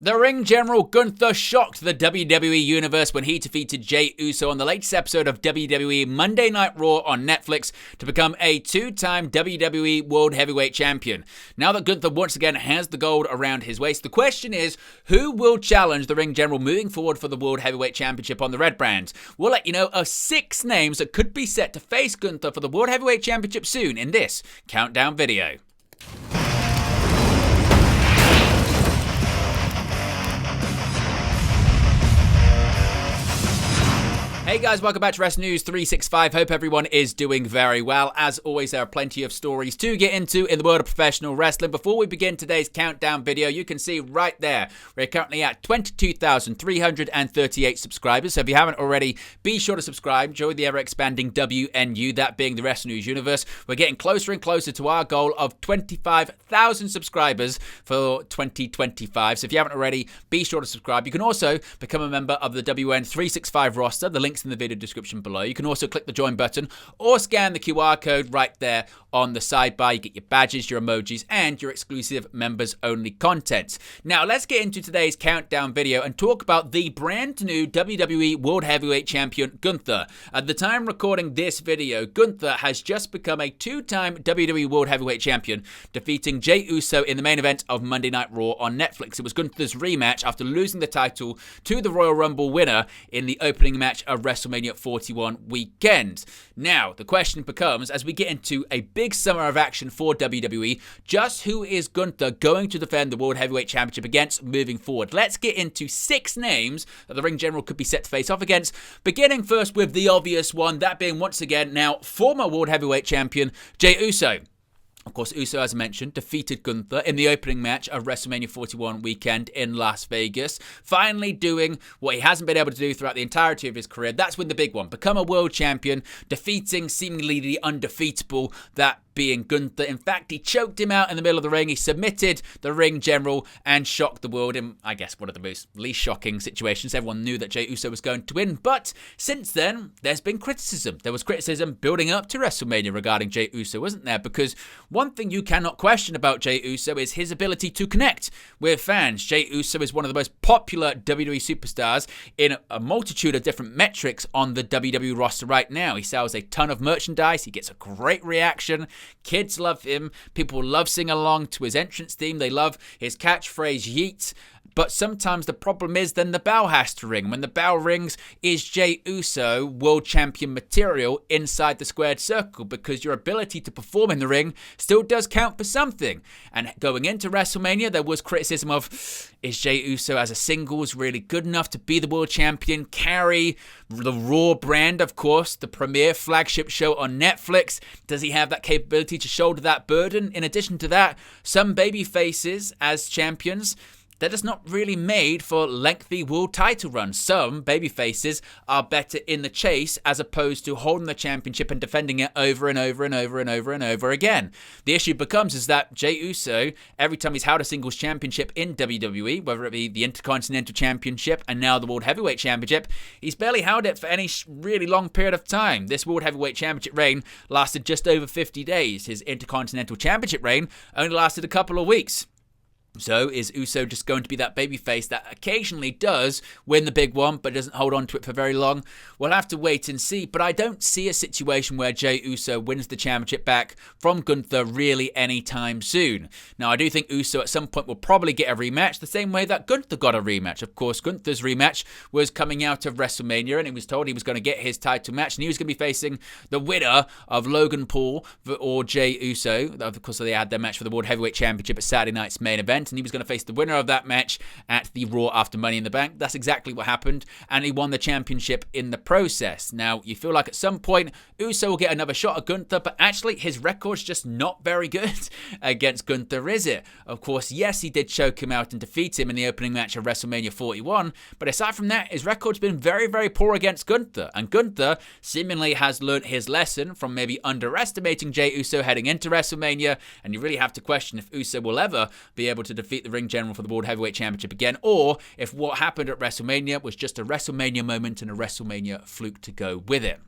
The ring general Gunther shocked the WWE Universe when he defeated Jey Uso on the latest episode of WWE Monday Night Raw on Netflix to become a two-time WWE World Heavyweight Champion. Now that Gunther once again has the gold around his waist, the question is, who will challenge the ring general moving forward for the World Heavyweight Championship on the red brand? We'll let you know of 6 names that could be set to face Gunther for the World Heavyweight Championship soon in this countdown video. Hey guys, welcome back to Wrestling News 365. Hope everyone is doing very well. As always, there are plenty of stories to get into in the world of professional wrestling. Before we begin today's countdown video, you can see right there, we're currently at 22,338 subscribers. So if you haven't already, be sure to subscribe. Join the ever-expanding WNU, that being the Wrestling News universe. We're getting closer and closer to our goal of 25,000 subscribers for 2025. So if you haven't already, be sure to subscribe. You can also become a member of the WN365 roster. The link's in the video description below. You can also click the join button or scan the QR code right there on the sidebar. You get your badges, your emojis, and your exclusive members only content. Now let's get into today's countdown video and talk about the brand new WWE World Heavyweight Champion Gunther. At the time recording this video, Gunther has just become a 2-time WWE World Heavyweight Champion, defeating Jey Uso in the main event of Monday Night Raw on Netflix. It was Gunther's rematch after losing the title to the Royal Rumble winner in the opening match of WrestleMania 41 weekend. Now, the question becomes, as we get into a big summer of action for WWE, just who is Gunther going to defend the World Heavyweight Championship against moving forward? Let's get into 6 names that the ring general could be set to face off against, beginning first with the obvious one, that being once again now former World Heavyweight Champion Jey Uso. Of course, Uso, as I mentioned, defeated Gunther in the opening match of WrestleMania 41 weekend in Las Vegas, finally doing what he hasn't been able to do throughout the entirety of his career. That's when the big one, become a world champion, defeating seemingly the undefeatable, that being Gunther. In fact, he choked him out in the middle of the ring. He submitted the ring general and shocked the world in, I guess, one of the least shocking situations. Everyone knew that Jey Uso was going to win. But since then, there's been criticism. There was criticism building up to WrestleMania regarding Jey Uso, wasn't there? Because one thing you cannot question about Jey Uso is his ability to connect with fans. Jey Uso is one of the most popular WWE superstars in a multitude of different metrics on the WWE roster right now. He sells a ton of merchandise. He gets a great reaction. Kids love him. People love singing along to his entrance theme. They love his catchphrase, yeet. But sometimes the problem is then the bell has to ring. When the bell rings, is Jey Uso world champion material inside the squared circle? Because your ability to perform in the ring still does count for something. And going into WrestleMania, there was criticism of, is Jey Uso as a singles really good enough to be the world champion? Carry the Raw brand, of course, the premier flagship show on Netflix. Does he have that capability to shoulder that burden? In addition to that, some baby faces as champions, they're just not really made for lengthy world title runs. Some babyfaces are better in the chase as opposed to holding the championship and defending it over and over and over and over and over again. The issue becomes is that Jey Uso, every time he's held a singles championship in WWE, whether it be the Intercontinental Championship and now the World Heavyweight Championship, he's barely held it for any really long period of time. This World Heavyweight Championship reign lasted just over 50 days. His Intercontinental Championship reign only lasted a couple of weeks. So is Uso just going to be that babyface that occasionally does win the big one but doesn't hold on to it for very long? We'll have to wait and see, but I don't see a situation where Jey Uso wins the championship back from Gunther really anytime soon. Now, I do think Uso at some point will probably get a rematch the same way that Gunther got a rematch. Of course, Gunther's rematch was coming out of WrestleMania and he was told he was going to get his title match and he was going to be facing the winner of Logan Paul or Jey Uso. Of course, they had their match for the World Heavyweight Championship at Saturday night's main event, and he was going to face the winner of that match at the Raw after Money in the Bank. That's exactly what happened, and he won the championship in the process. Now, you feel like at some point Uso will get another shot at Gunther, but actually his record's just not very good against Gunther, is it? Of course, yes, he did choke him out and defeat him in the opening match of WrestleMania 41, but aside from that, his record's been very, very poor against Gunther, and Gunther seemingly has learned his lesson from maybe underestimating Jey Uso heading into WrestleMania, and you really have to question if Uso will ever be able to defeat the ring general for the World Heavyweight Championship again, or if what happened at WrestleMania was just a WrestleMania moment and a WrestleMania fluke to go with it.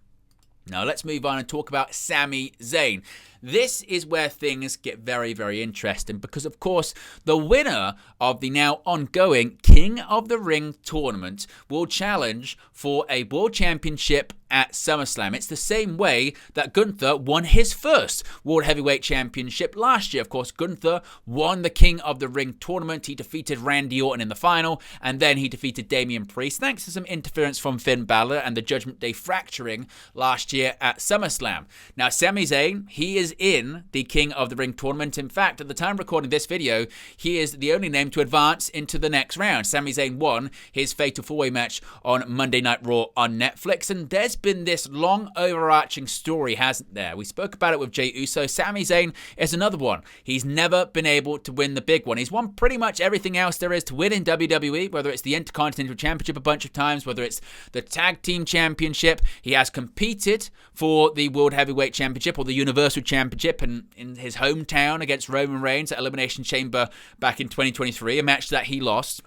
Now let's move on and talk about Sami Zayn. This is where things get very, very interesting because, of course, the winner of the now ongoing King of the Ring tournament will challenge for a World Championship at SummerSlam. It's the same way that Gunther won his first World Heavyweight Championship last year. Of course, Gunther won the King of the Ring tournament. He defeated Randy Orton in the final, and then he defeated Damian Priest thanks to some interference from Finn Balor and the Judgment Day fracturing last year at SummerSlam. Now, Sami Zayn, he is in the King of the Ring tournament. In fact, at the time recording this video, he is the only name to advance into the next round. Sami Zayn won his Fatal 4-Way match on Monday Night Raw on Netflix, and there's been this long overarching story, hasn't there? We spoke about it with Jey Uso. Sami Zayn is another one. He's never been able to win the big one. He's won pretty much everything else there is to win in WWE, whether it's the Intercontinental Championship a bunch of times, whether it's the Tag Team Championship. He has competed for the World Heavyweight Championship or the Universal Championship in his hometown against Roman Reigns at Elimination Chamber back in 2023, a match that he lost.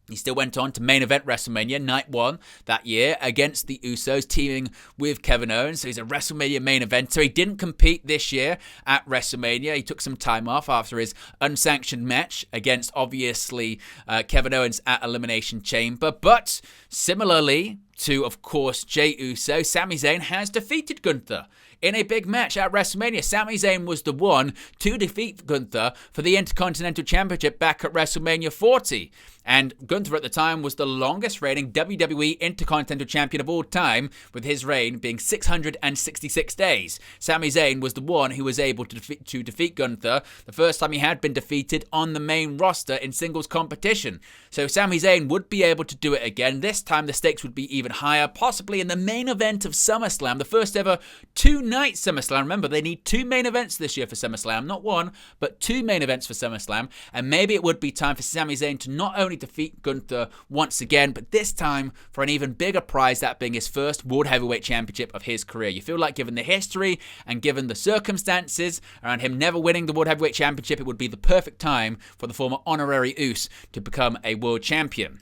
He still went on to main event WrestleMania Night 1 that year against the Usos, teaming with Kevin Owens. So he's a WrestleMania main eventer. He didn't compete this year at WrestleMania. He took some time off after his unsanctioned match against, obviously, Kevin Owens at Elimination Chamber. But similarly to, of course, Jey Uso, Sami Zayn has defeated Gunther in a big match at WrestleMania. Sami Zayn was the one to defeat Gunther for the Intercontinental Championship back at WrestleMania 40. And Gunther at the time was the longest reigning WWE Intercontinental Champion of all time, with his reign being 666 days. Sami Zayn was the one who was able to defeat Gunther the first time he had been defeated on the main roster in singles competition. So Sami Zayn would be able to do it again. This time the stakes would be even higher, possibly in the main event of SummerSlam, the first ever two-night SummerSlam. Remember, they need two main events this year for SummerSlam, not one, but two main events for SummerSlam. And maybe it would be time for Sami Zayn to not only defeat Gunther once again, but this time for an even bigger prize, that being his first World Heavyweight Championship of his career. You feel like, given the history and given the circumstances around him never winning the World Heavyweight Championship, it would be the perfect time for the former honorary Uso to become a world champion.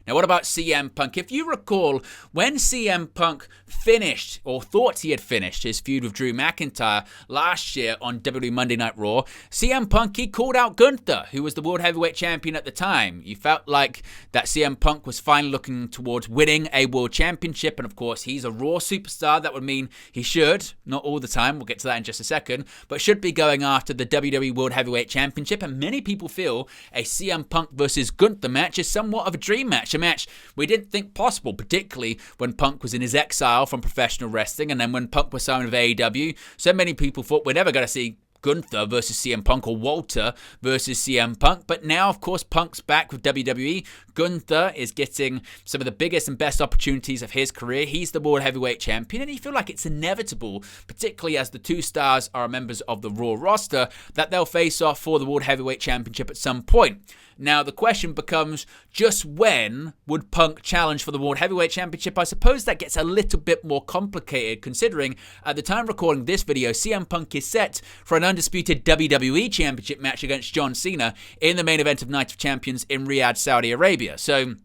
Now, what about CM Punk? If you recall, when CM Punk finished, or thought he had finished, his feud with Drew McIntyre last year on WWE Monday Night Raw, CM Punk, he called out Gunther, who was the World Heavyweight Champion at the time. You felt like that CM Punk was finally looking towards winning a World Championship, and of course, he's a Raw superstar. That would mean he should, not all the time, we'll get to that in just a second, but should be going after the WWE World Heavyweight Championship, and many people feel a CM Punk versus Gunther match is somewhat of a dream match. A match we didn't think possible, particularly when Punk was in his exile from professional wrestling, and then when Punk was signed with AEW. So many people thought we're never going to see Gunther versus CM Punk or Walter versus CM Punk. But now, of course, Punk's back with WWE. Gunther is getting some of the biggest and best opportunities of his career. He's the World Heavyweight Champion, and you feel like it's inevitable, particularly as the two stars are members of the Raw roster, that they'll face off for the World Heavyweight Championship at some point. Now, the question becomes, just when would Punk challenge for the World Heavyweight Championship? I suppose that gets a little bit more complicated, considering at the time recording this video, CM Punk is set for an undisputed WWE Championship match against John Cena in the main event of Night of Champions in Riyadh, Saudi Arabia. So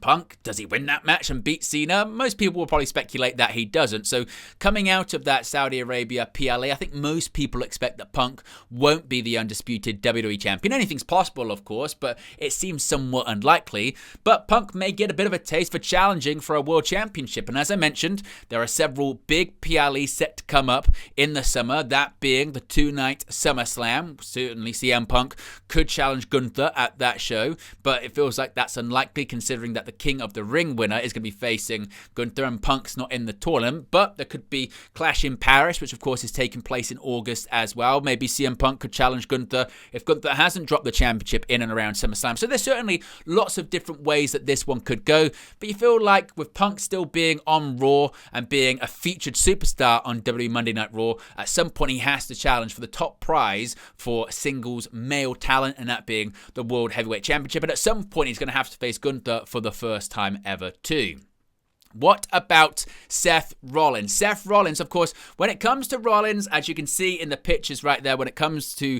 Punk, does he win that match and beat Cena? Most people will probably speculate that he doesn't. So coming out of that Saudi Arabia PLA, I think most people expect that Punk won't be the undisputed WWE champion. Anything's possible, of course, but it seems somewhat unlikely. But Punk may get a bit of a taste for challenging for a world championship. And as I mentioned, there are several big PLEs set to come up in the summer, that being the two-night SummerSlam. Certainly CM Punk could challenge Gunther at that show, but it feels like that's unlikely considering that the King of the Ring winner is going to be facing Gunther, and Punk's not in the tournament. But there could be Clash in Paris, which of course is taking place in August as well. Maybe CM Punk could challenge Gunther if Gunther hasn't dropped the championship in and around SummerSlam. So there's certainly lots of different ways that this one could go. But you feel like with Punk still being on Raw and being a featured superstar on WWE Monday Night Raw, at some point he has to challenge for the top prize for singles male talent, and that being the World Heavyweight Championship. And at some point he's going to have to face Gunther for the first time ever too. What about Seth Rollins? Seth Rollins, of course, when it comes to Rollins, as you can see in the pictures right there, when it comes to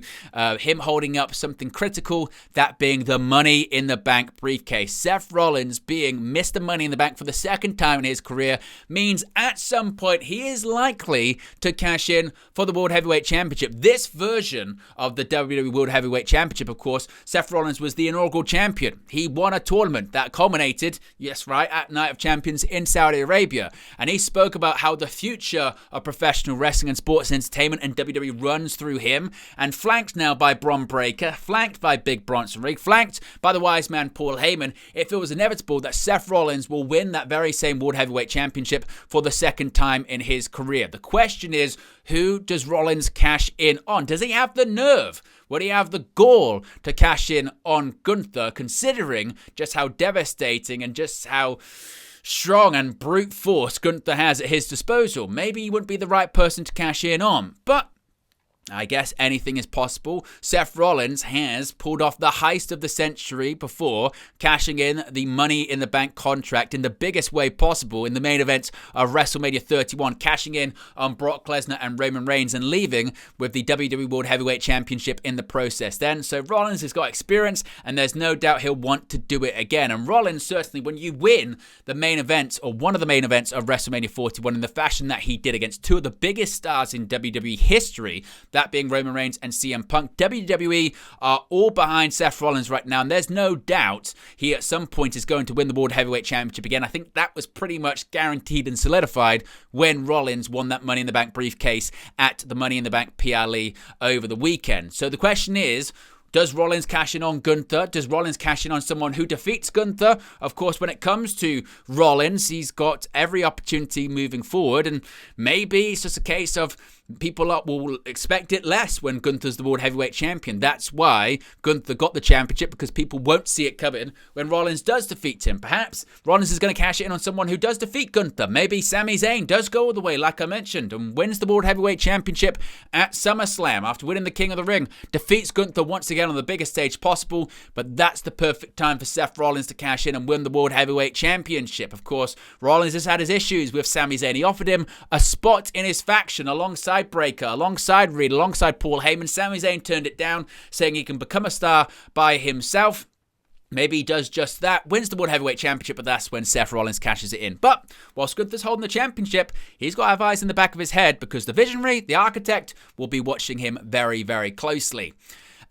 him holding up something critical, that being the Money in the Bank briefcase. Seth Rollins being Mr. Money in the Bank for the second time in his career means at some point he is likely to cash in for the World Heavyweight Championship. This version of the WWE World Heavyweight Championship, of course, Seth Rollins was the inaugural champion. He won a tournament that culminated, yes, right, at Night of Champions in Saudi Arabia, and he spoke about how the future of professional wrestling and sports entertainment and WWE runs through him, and flanked now by Bron Breakker, flanked by Big Bronson Reed, flanked by the wise man Paul Heyman. It feels inevitable that Seth Rollins will win that very same World Heavyweight Championship for the second time in his career. The question is, who does Rollins cash in on? Does he have the nerve? Would he have the gall to cash in on Gunther, considering just how devastating and just how strong and brute force Gunther has at his disposal? Maybe he wouldn't be the right person to cash in on, but I guess anything is possible. Seth Rollins has pulled off the heist of the century before, cashing in the Money in the Bank contract in the biggest way possible in the main event of WrestleMania 31, cashing in on Brock Lesnar and Roman Reigns and leaving with the WWE World Heavyweight Championship in the process then. So Rollins has got experience, and there's no doubt he'll want to do it again. And Rollins, certainly, when you win the main event or one of the main events of WrestleMania 41 in the fashion that he did against two of the biggest stars in WWE history, that being Roman Reigns and CM Punk, WWE are all behind Seth Rollins right now, and there's no doubt he at some point is going to win the World Heavyweight Championship again. I think that was pretty much guaranteed and solidified when Rollins won that Money in the Bank briefcase at the Money in the Bank PLE over the weekend. So the question is, does Rollins cash in on Gunther? Does Rollins cash in on someone who defeats Gunther? Of course, when it comes to Rollins, he's got every opportunity moving forward, and maybe it's just a case of people will expect it less when Gunther's the World Heavyweight Champion. That's why Gunther got the championship, because people won't see it coming when Rollins does defeat him. Perhaps Rollins is going to cash it in on someone who does defeat Gunther. Maybe Sami Zayn does go all the way, like I mentioned, and wins the World Heavyweight Championship at SummerSlam after winning the King of the Ring. Defeats Gunther once again on the biggest stage possible, but that's the perfect time for Seth Rollins to cash in and win the World Heavyweight Championship. Of course, Rollins has had his issues with Sami Zayn. He offered him a spot in his faction alongside Breakker, alongside Reed, alongside Paul Heyman. Sami Zayn turned it down, saying he can become a star by himself. Maybe he does just that, wins the World Heavyweight Championship, but that's when Seth Rollins cashes it in. But whilst Gunther's holding the championship, he's got to have eyes in the back of his head, because the visionary, the architect, will be watching him very, very closely.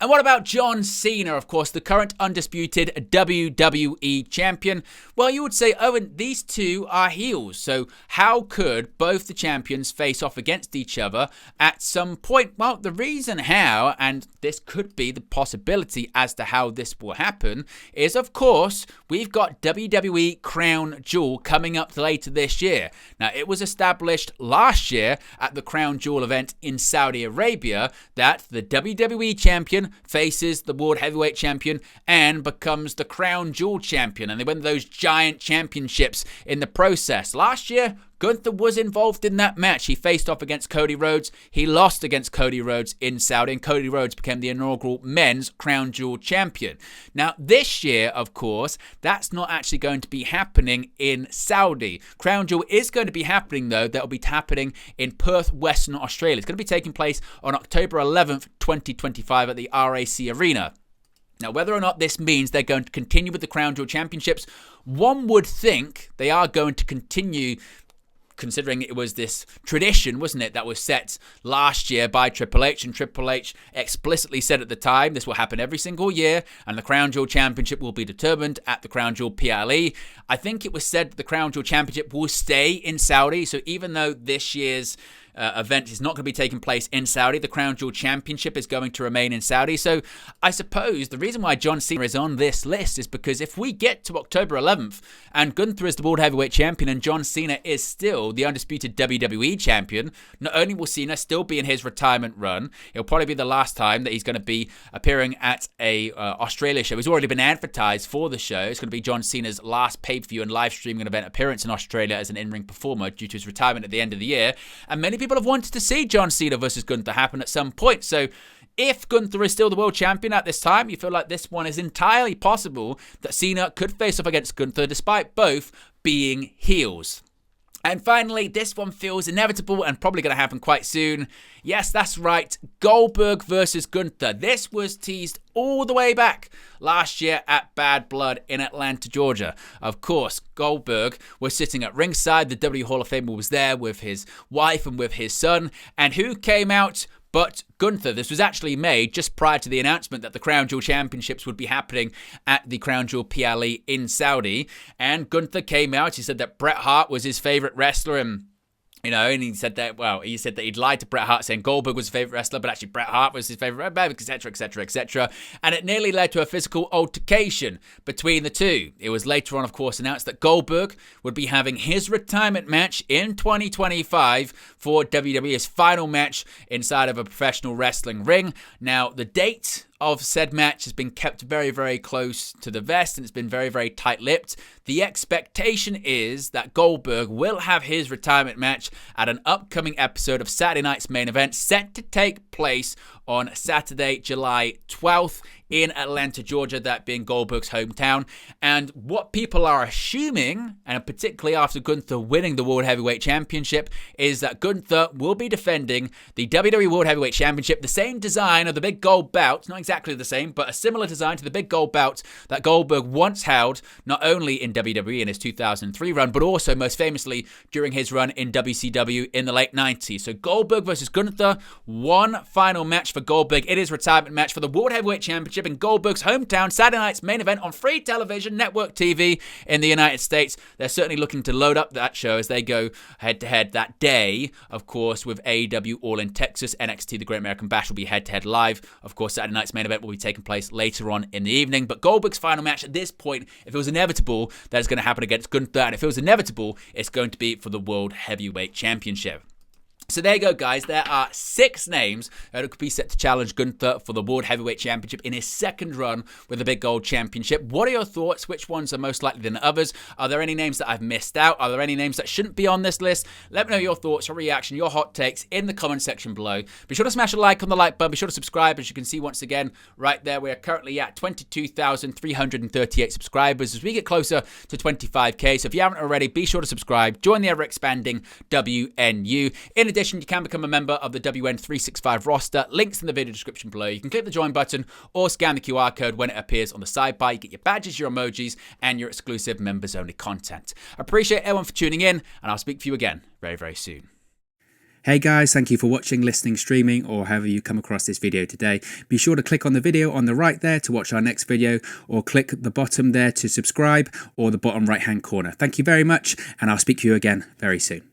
And what about John Cena, of course, the current undisputed WWE champion? Well, you would say, Owen, these two are heels. So how could both the champions face off against each other at some point? Well, the reason how, and this could be the possibility as to how this will happen, is, of course, we've got WWE Crown Jewel coming up later this year. Now, it was established last year at the Crown Jewel event in Saudi Arabia that the WWE champion faces the World Heavyweight Champion and becomes the Crown Jewel Champion, and they win those giant championships in the process. Last year, Gunther was involved in that match. He faced off against Cody Rhodes. He lost against Cody Rhodes in Saudi, and Cody Rhodes became the inaugural men's Crown Jewel champion. Now, this year, of course, that's not actually going to be happening in Saudi. Crown Jewel is going to be happening, though. That will be happening in Perth, Western Australia. It's going to be taking place on October 11th, 2025 at the RAC Arena. Now, whether or not this means they're going to continue with the Crown Jewel Championships, one would think they are going to continue, considering it was this tradition, wasn't it, that was set last year by Triple H, and Triple H explicitly said at the time this will happen every single year, and the Crown Jewel Championship will be determined at the Crown Jewel PLE. I think it was said that the Crown Jewel Championship will stay in Saudi, so even though this year's event is not going to be taking place in Saudi, the Crown Jewel Championship is going to remain in Saudi. So I suppose the reason why John Cena is on this list is because if we get to October 11th and Gunther is the World Heavyweight Champion and John Cena is still the undisputed WWE Champion, not only will Cena still be in his retirement run, it'll probably be the last time that he's going to be appearing at a Australia show. He's already been advertised for the show. It's going to be John Cena's last pay-per-view and live streaming event appearance in Australia as an in-ring performer due to his retirement at the end of the year. And many people have wanted to see John Cena versus Gunther happen at some point. So If Gunther is still the world champion at this time, you feel like this one is entirely possible that Cena could face off against Gunther despite both being heels. And finally, this one feels inevitable and probably going to happen quite soon. Yes, that's right. Goldberg versus Gunther. This was teased all the way back last year at Bad Blood in Atlanta, Georgia. Of course, Goldberg was sitting at ringside. The WWE Hall of Famer was there with his wife and with his son. And who came out but Gunther? This was actually made just prior to the announcement that the Crown Jewel Championships would be happening at the Crown Jewel PLE in Saudi. And Gunther came out. He said that Bret Hart was his favorite wrestler, and he said that, he said that he'd lied to Bret Hart saying Goldberg was his favorite wrestler, but actually Bret Hart was his favorite, etc., etc., etc. And it nearly led to a physical altercation between the two. It was later on, of course, announced that Goldberg would be having his retirement match in 2025 for WWE's final match inside of a professional wrestling ring. Now, the date of said match has been kept very, very close to the vest, and it's been very, very tight-lipped. The expectation is that Goldberg will have his retirement match at an upcoming episode of Saturday Night's Main Event, set to take place on Saturday, July 12th in Atlanta, Georgia, that being Goldberg's hometown. And what people are assuming, and particularly after Gunther winning the World Heavyweight Championship, is that Gunther will be defending the WWE World Heavyweight Championship, the same design of the big gold belt, not exactly the same, but a similar design to the big gold belt that Goldberg once held, not only in WWE in his 2003 run, but also most famously during his run in WCW in the late 90s. So Goldberg versus Gunther, one final match for Goldberg. It is retirement match for the World Heavyweight Championship in Goldberg's hometown, Saturday Night's Main Event on free television, network TV in the United States. They're certainly looking to load up that show as they go head-to-head that day, of course, with AEW All in Texas. NXT, The Great American Bash, will be head-to-head live. Of course, Saturday Night's Main Event will be taking place later on in the evening. But Goldberg's final match at this point, if it was inevitable that it's going to happen against Gunther, and if it was inevitable, it's going to be for the World Heavyweight Championship. So there you go, guys. There are 6 names that could be set to challenge Gunther for the World Heavyweight Championship in his second run with the Big Gold Championship. What are your thoughts? Which ones are most likely than others? Are there any names that I've missed out? Are there any names that shouldn't be on this list? Let me know your thoughts, your reaction, your hot takes in the comment section below. Be sure to smash a like on the like button. Be sure to subscribe. As you can see once again, right there, we're currently at 22,338 subscribers as we get closer to 25k. So if you haven't already, be sure to subscribe. Join the ever-expanding WNU. In addition, you can become a member of the WN365 roster. Links in the video description below. You can click the join button or scan the QR code when it appears on the sidebar. You get your badges, your emojis, and your exclusive members-only content. I appreciate everyone for tuning in, and I'll speak to you again very, very soon. Hey guys, thank you for watching, listening, streaming, or however you come across this video today. Be sure to click on the video on the right there to watch our next video, or click the bottom there to subscribe, or the bottom right hand corner. Thank you very much, and I'll speak to you again very soon.